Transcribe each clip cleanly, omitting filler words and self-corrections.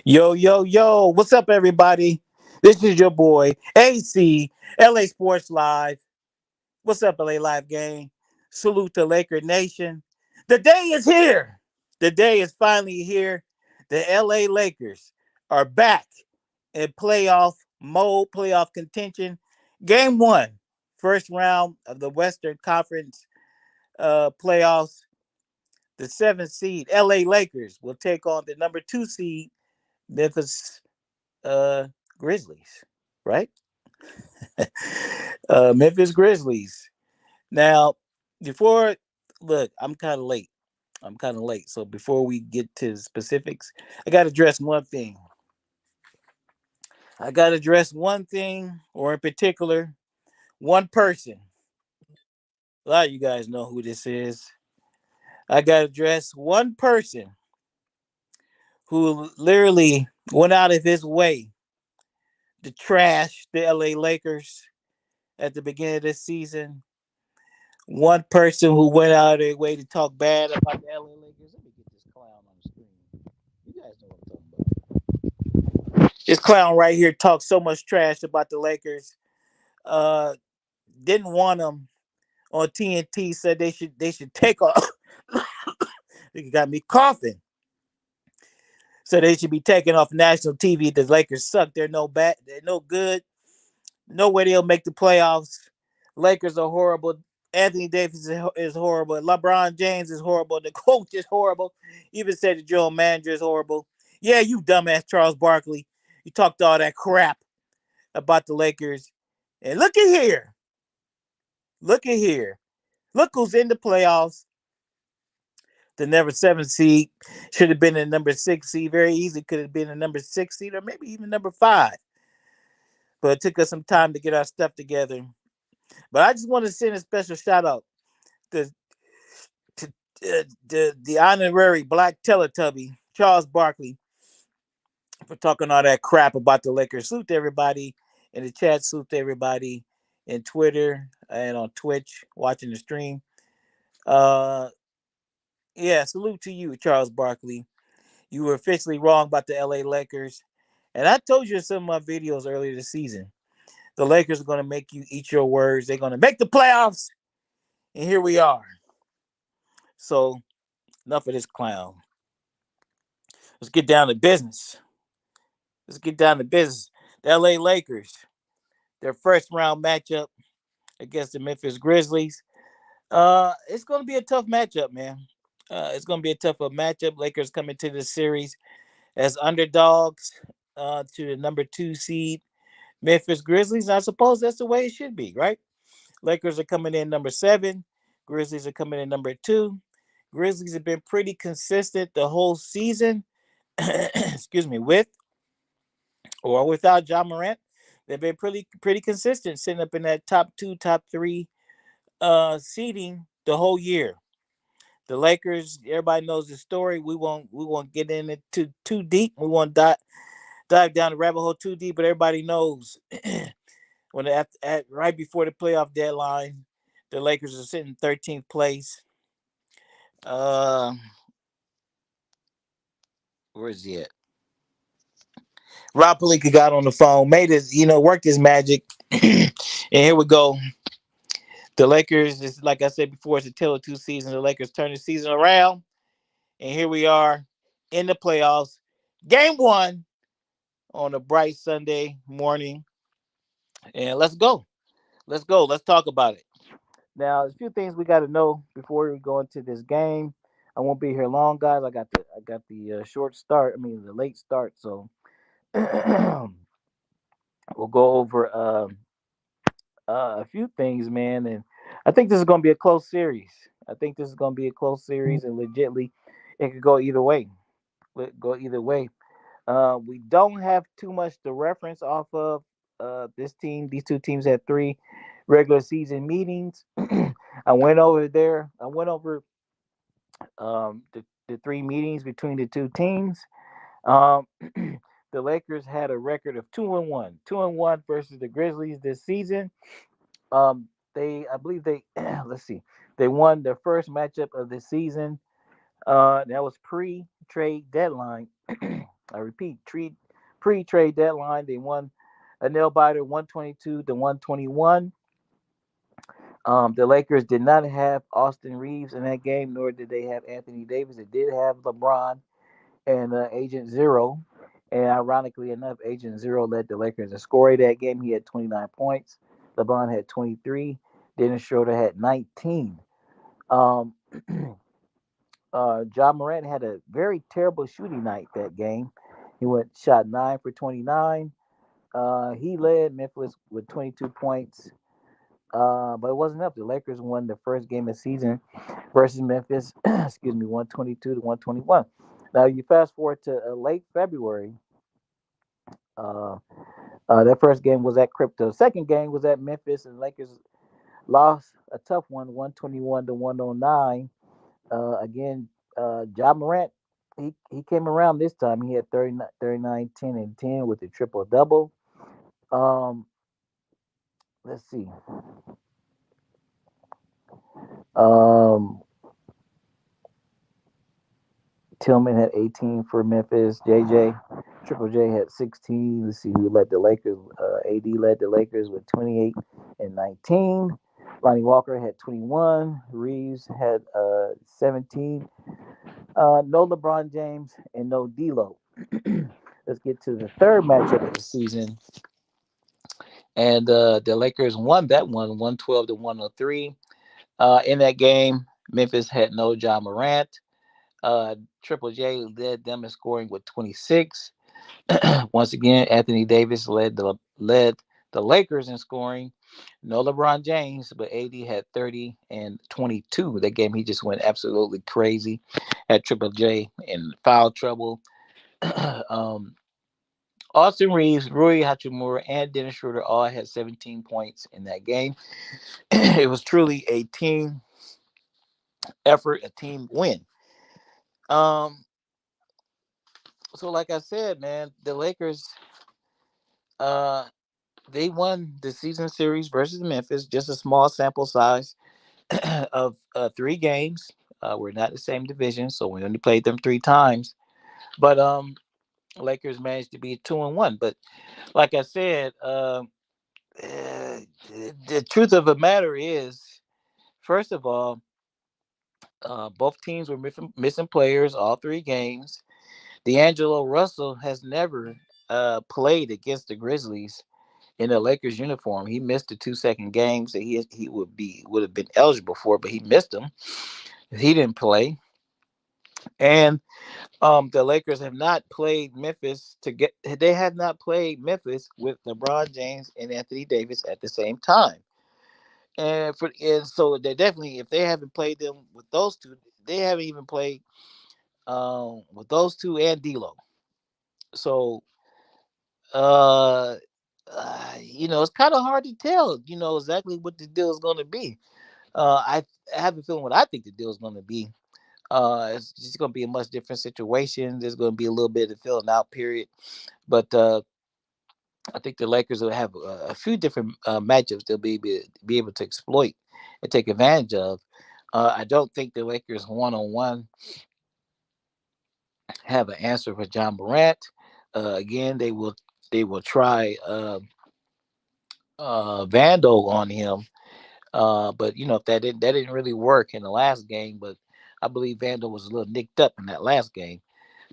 Yo, yo, yo, what's up, everybody? This is your boy, AC, LA Sports Live. What's up, LA Live gang? Salute to Laker Nation. The day is here. The day is finally here. The LA Lakers are back in playoff mode, playoff contention. Game one, first round of the Western Conference playoffs. The seventh seed, LA Lakers, will take on the number two seed, Memphis uh Grizzlies, right? Memphis Grizzlies. Now, before look, I'm kind of late. I'm kind of late. So before we get to the specifics, I got to address one thing. I got to address one thing, or in particular, one person. A lot of you guys know who this is. I got to address one person who literally went out of his way to trash the LA Lakers at the beginning of this season. One person who went out of their way to talk bad about the LA Lakers. Let me get this clown on the screen. You guys know what I'm talking about. This clown right here talks so much trash about the Lakers. Uh, didn't want them on TNT. Said they should take off. It got me coughing. So they should be taken off national TV. The Lakers suck. They're no bad. They're no good. No way they'll make the playoffs. Lakers are horrible. Anthony Davis is horrible. LeBron James is horrible. The coach is horrible. Even said the general manager is horrible. Yeah, you dumbass Charles Barkley. You talked all that crap about the Lakers. And look at here. Look at here. Look who's in the playoffs. The number seven seed should have been the number six seed. Very easy could have been the number six seed or maybe even number five. But it took us some time to get our stuff together. But I just want to send a special shout out to, to the honorary Black Teletubby, Charles Barkley, for talking all that crap about the Lakers. Salute to everybody in the chat. Salute to everybody in Twitter and on Twitch watching the stream. Uh, yeah, salute to you, Charles Barkley. You were officially wrong about the LA Lakers. And I told you in some of my videos earlier this season, the Lakers are going to make you eat your words. They're going to make the playoffs. And here we are. So, enough of this clown. Let's get down to business. Let's get down to business. The LA Lakers, their first round matchup against the Memphis Grizzlies. It's going to be a tough matchup, man. It's going to be a tough matchup. Lakers coming to the series as underdogs to the number two seed Memphis Grizzlies. I suppose that's the way it should be, right? Lakers are coming in number seven. Grizzlies are coming in number two. Grizzlies have been pretty consistent the whole season. Excuse me, with or without John Morant. They've been pretty consistent, sitting up in that top two, top three seeding the whole year. The Lakers, everybody knows the story. We won't get in it too deep. We won't dive down the rabbit hole too deep, but everybody knows when right before the playoff deadline, the Lakers are sitting 13th place. Uh, where is he at? Rob Pelinka got on the phone, made his, worked his magic, and here we go. The Lakers is like I said before, it's a tale of two seasons. The Lakers turn the season around, and here we are in the playoffs. Game one on a bright Sunday morning, and let's go. Let's go. Let's talk about it. Now, there's a few things we got to know before we go into this game. I won't be here long, guys. I got the short start. I mean, the late start. So we'll go over a few things, man. And I think this is going to be a close series. I think this is going to be a close series, and legitly, it could go either way. Go either way. We don't have too much to reference off of this team. These two teams had three regular season meetings. I went over there. I went over the three meetings between the two teams. Um, the Lakers had a record of 2-1, 2-1 versus the Grizzlies this season. I believe they, let's see, they won their first matchup of the season. That was pre-trade deadline. I repeat, pre-trade deadline, they won a nail biter 122 to 121. The Lakers did not have Austin Reeves in that game, nor did they have Anthony Davis. They did have LeBron and Agent Zero. And ironically enough, Agent Zero led the Lakers in scoring that game. He had 29 points. LeBron had 23. Dennis Schroeder had 19. Um, John Morant had a very terrible shooting night that game. He shot 9 for 29. He led Memphis with 22 points. But it wasn't enough. The Lakers won the first game of the season versus Memphis. Excuse me, 122 to 121. Now you fast forward to late February. Uh, that first game was at Crypto. Second game was at Memphis, and Lakers lost a tough one, 121 to 109. Again, Ja Morant, he came around this time. He had 39, 39, 10, and 10 with a triple double. Um, let's see. Um, Tillman had 18 for Memphis. Triple J had 16. Let's see who led the Lakers. AD led the Lakers with 28 and 19. Lonnie Walker had 21. Reeves had 17. No LeBron James and no D'Lo. Let's get to the third matchup of the season. And the Lakers won that one, 112 to 103. In that game, Memphis had no John Morant. Triple J led them in scoring with 26. Once again, Anthony Davis led the Lakers in scoring. No LeBron James, but AD had 30 and 22. That game, he just went absolutely crazy. Had Triple J in foul trouble. um, Austin Reeves, Rui Hachimura, and Dennis Schroeder all had 17 points in that game. It was truly a team effort, a team win. Um, so like I said, man, the Lakers, uh, they won the season series versus Memphis, just a small sample size of 3 games. We're not the same division, so we only played them 3 times. But Lakers managed to be 2-1. But like I said, the truth of the matter is, first of all, both teams were missing players all 3 games. D'Angelo Russell has never played against the Grizzlies in a Lakers uniform. He missed the 2 second games that he would have been eligible for, but he missed them. He didn't play, and the Lakers have not played Memphis to get. They have not played Memphis with LeBron James and Anthony Davis at the same time, and so they definitely, if they haven't played them with those two, they haven't even played with those two and D'Lo. So uh, it's kind of hard to tell, exactly what the deal is going to be. I have a feeling what I think the deal is going to be. It's just going to be a much different situation. There's going to be a little bit of filling out period, but I think the Lakers will have a few different matchups they'll be able to exploit and take advantage of. I don't think the Lakers 1-on-1 have an answer for John Morant. Again, they will try Vandal on him. But if that didn't really work in the last game, but I believe Vandal was a little nicked up in that last game,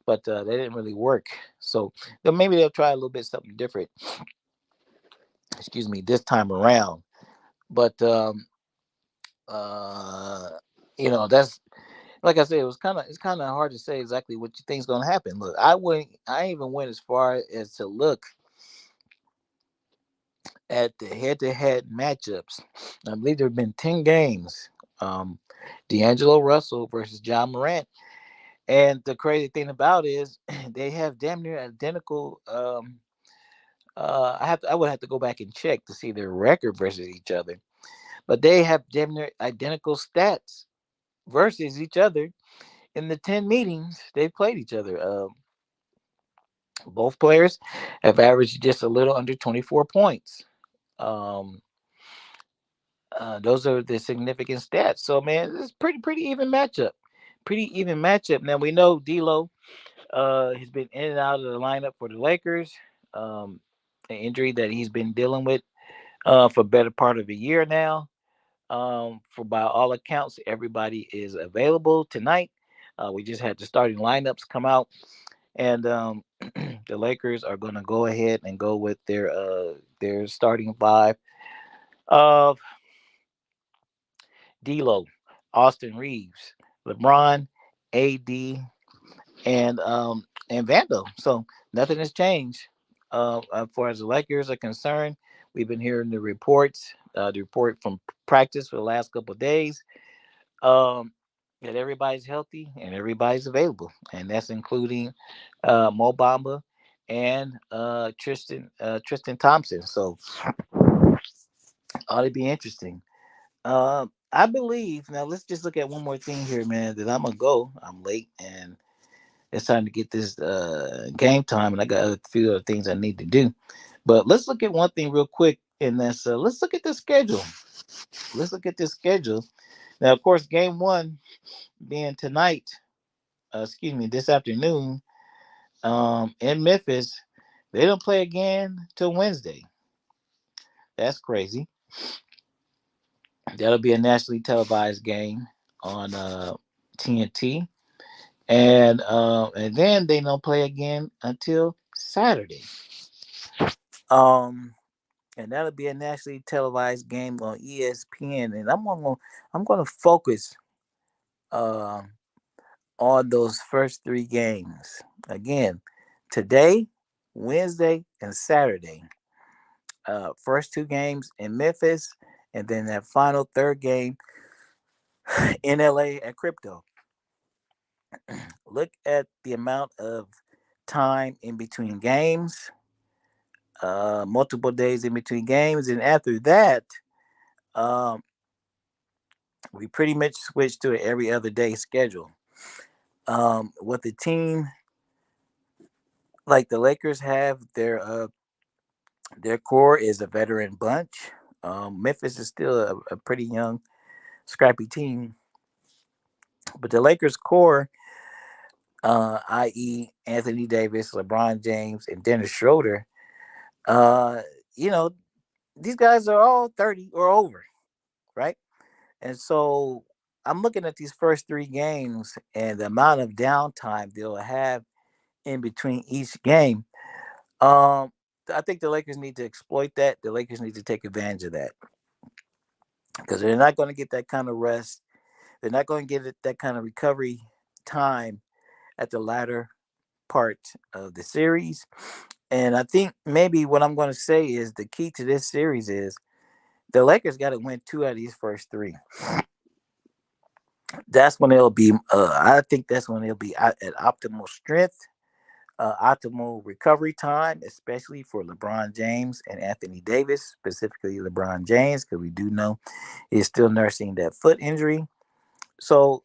but that didn't really work. So then maybe they'll try a little bit something different. Excuse me, this time around. But uh, that's like I said, it's kind of hard to say exactly what you think's gonna happen. Look, I even went as far as to look at the head-to-head matchups. I believe there have been 10 games. Um, D'Angelo Russell versus John Morant. And the crazy thing about it is they have damn near identical. I would have to go back and check to see their record versus each other, but they have damn near identical stats versus each other in the 10 meetings they've played each other. Both players have averaged just a little under 24 points. Um, those are the significant stats. So man, it's pretty even matchup. Pretty even matchup. Now we know D'Lo. He's been in and out of the lineup for the Lakers. An injury that he's been dealing with for better part of a year now. For by all accounts, everybody is available tonight. We just had the starting lineups come out, and the Lakers are going to go ahead and go with their starting five of D'Lo, Austin Reeves, LeBron, AD, and Vando. So nothing has changed as far as the Lakers are concerned. We've been hearing the report from practice for the last couple of days, um, that everybody's healthy and everybody's available, and that's including Mo Bamba and Tristan Thompson. So ought to be interesting. I believe now. Let's just look at one more thing here, man. That I'm gonna go. I'm late, and it's time to get this game time, and I got a few other things I need to do. But let's look at one thing real quick, and that's let's look at the schedule. Let's look at this schedule. Now, of course, game one being tonight. Excuse me, this afternoon. In Memphis, they don't play again till Wednesday. That's crazy. That'll be a nationally televised game on TNT, and then they don't play again until Saturday. Um, and that'll be a nationally televised game on ESPN. And I'm gonna focus uh, on those first three games again today, Wednesday, and Saturday. First two games in Memphis, and then that final third game in LA at Crypto. Look at the amount of time in between games, multiple days in between games, and after that, um, we pretty much switched to an every other day schedule. With the team like the Lakers have, their core is a veteran bunch. Memphis is still a pretty young, scrappy team, but the Lakers core, i.e., Anthony Davis, LeBron James, and Dennis Schroeder, uh, you know, these guys are all 30 or over, right? And so I'm looking at these first three games and the amount of downtime they'll have in between each game. Um, I think the Lakers need to exploit that. The Lakers need to take advantage of that because they're not going to get that kind of rest. They're not going to get that kind of recovery time at the latter part of the series. And I think maybe what I'm going to say is the key to this series is the Lakers got to win two out of these first three. That's when it'll be. I think that's when it'll be at optimal strength, optimal recovery time, especially for LeBron James and Anthony Davis, specifically LeBron James, because we do know he's still nursing that foot injury. So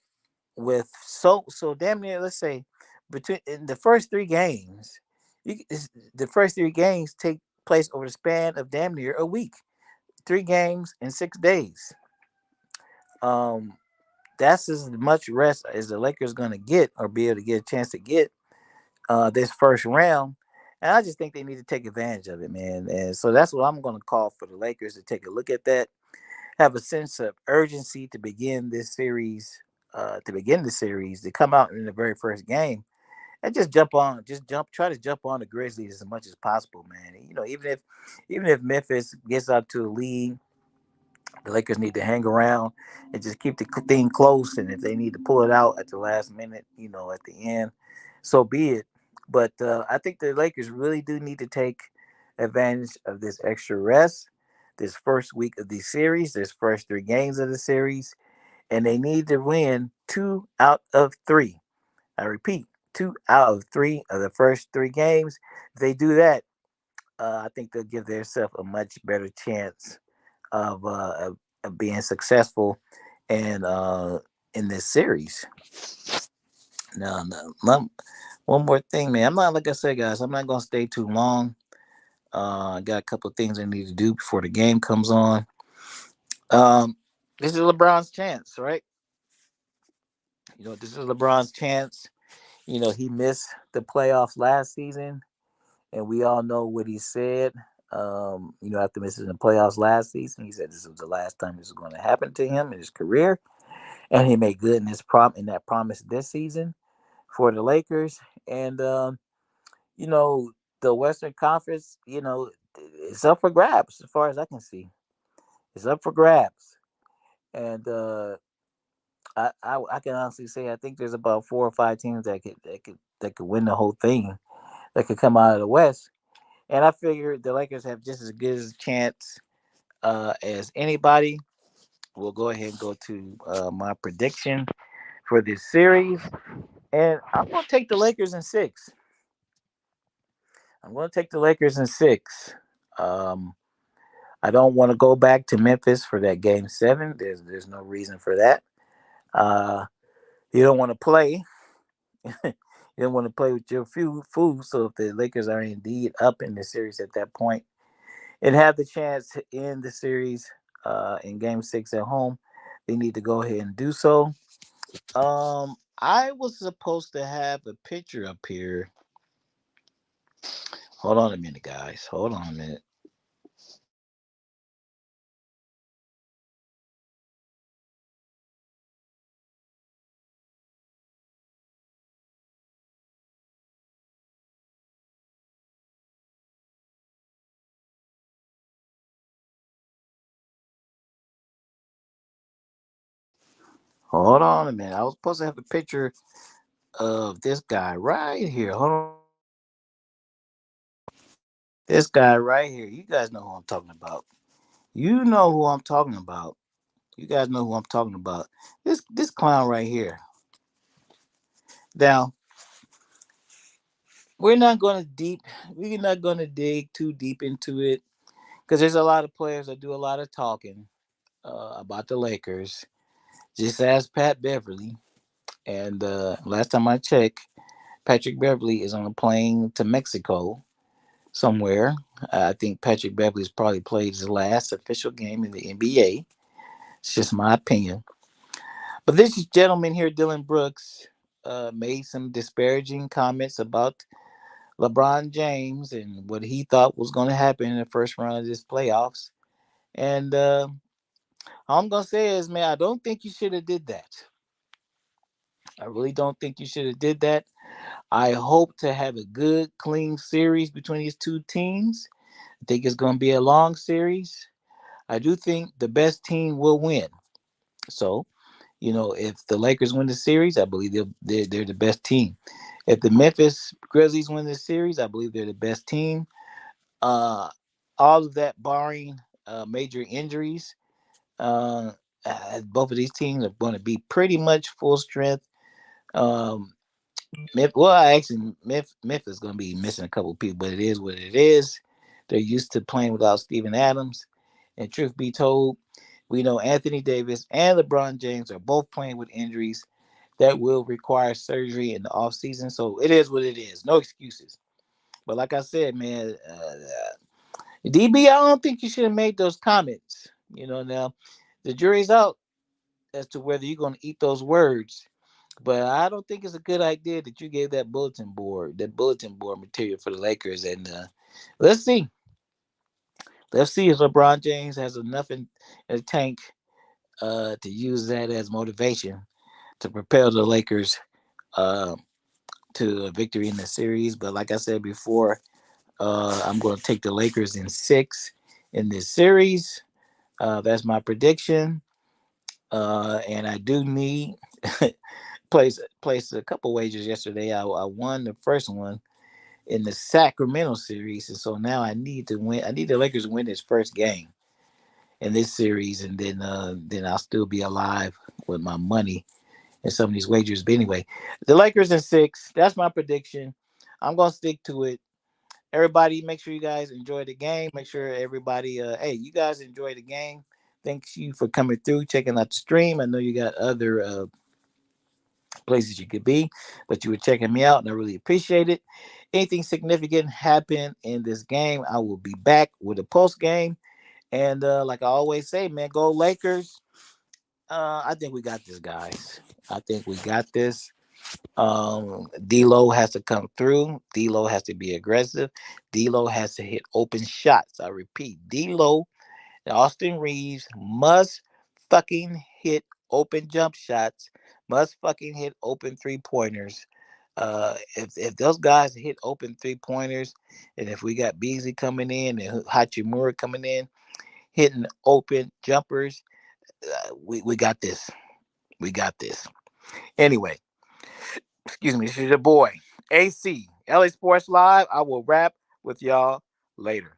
so damn near, let's say between in the first three games, the first three games take place over the span of damn near a week. Three games in 6 days. Um, that's as much rest as the Lakers going to get or be able to get a chance to get this first round. And I just think they need to take advantage of it, man. And so that's what I'm going to call for the Lakers to take a look at that, have a sense of urgency to begin this series, to come out in the very first game and try to jump on the Grizzlies as much as possible, man. You know, even if Memphis gets out to a lead, the Lakers need to hang around and just keep the thing close. And if they need to pull it out at the last minute, at the end, so be it. But I think the Lakers really do need to take advantage of this extra rest, this first week of the series, this first three games of the series, and they need to win two out of three. I repeat, two out of three of the first three games. If they do that, I think they'll give themselves a much better chance of being successful and in this series. Now, one more thing, man. I'm not like I said, guys. I'm not gonna stay too long. I got a couple of things I need to do before the game comes on. Um, this is LeBron's chance, right? This is LeBron's chance. He missed the playoffs last season, and we all know what he said. After missing the playoffs last season, he said this was the last time this was going to happen to him in his career, and he made good in that promise this season for the Lakers. And you know, the Western Conference, it's up for grabs as far as I can see. It's up for grabs, and I can honestly say I think there's about 4 or 5 teams that could win the whole thing, that could come out of the West. And I figure the Lakers have just as good a chance as anybody. We'll go ahead and go to my prediction for this series, and I'm going to take the Lakers in six. I'm going to take the Lakers in six. Um, I don't want to go back to Memphis for that game seven. There's no reason for that. Uh, you don't want to play. You don't want to play with your few fools. So if the Lakers are indeed up in the series at that point and have the chance to end the series in Game Six at home, they need to go ahead and do so. I was supposed to have a picture up here. Hold on a minute, guys. Hold on a minute. Hold on a minute. I was supposed to have a picture of this guy right here. Hold on. This guy right here. You guys know who I'm talking about. You know who I'm talking about. You guys know who I'm talking about. This clown right here. Now, we're not gonna deep we're not gonna dig too deep into it because there's a lot of players that do a lot of talking about the Lakers. Just ask Pat Beverly. And last time I checked, Patrick Beverly is on a plane to Mexico somewhere. I think Patrick Beverly's probably played his last official game in the NBA. It's just my opinion. But this gentleman here, Dylan Brooks, made some disparaging comments about LeBron James and what he thought was going to happen in the first round of this playoffs. And all I'm going to say is, man, I don't think you should have did that. I really don't think you should have did that. I hope to have a good, clean series between these two teams. I think it's going to be a long series. I do think the best team will win. So, if the Lakers win the series, I believe they're the best team. If the Memphis Grizzlies win the series, I believe they're the best team. Uh, all of that barring major injuries. Uh, Both of these teams are going to be pretty much full strength. Um, Memphis is going to be missing a couple people, but it is what it is. They're used to playing without Steven Adams. And truth be told, we know Anthony Davis and LeBron James are both playing with injuries that will require surgery in the offseason. So it is what it is. No excuses. But like I said, man, DB, I don't think you should have made those comments. Now the jury's out as to whether you're going to eat those words. But I don't think it's a good idea that you gave that bulletin board material for the Lakers. And let's see. Let's see if LeBron James has enough in the tank to use that as motivation to propel the Lakers uh, to a victory in the series. But like I said before, I'm going to take the Lakers in six in this series. That's my prediction. And I do need placed a couple wagers yesterday. I won the first one in the Sacramento series, and so now I need to win. I need the Lakers to win this first game in this series, and then I'll still be alive with my money and some of these wagers. But anyway, the Lakers in six. That's my prediction. I'm gonna stick to it. Everybody, make sure you guys enjoy the game. Make sure everybody, hey, you guys enjoy the game. Thanks you for coming through, checking out the stream. I know you got other places you could be, but you were checking me out, and I really appreciate it. Anything significant happen in this game, I will be back with a post game. And like I always say, man, go Lakers. I think we got this, guys. I think we got this. D'Lo has to come through. D'Lo has to be aggressive. D'Lo has to hit open shots. I repeat, D'Lo and Austin Reeves must fucking hit open jump shots. Must fucking hit open 3 pointers. If those guys hit open 3 pointers, and if we got Beasley coming in and Hachimura coming in, hitting open jumpers, we got this. We got this. Anyway, excuse me. This is your boy AC LA Sports Live. I will rap with y'all later.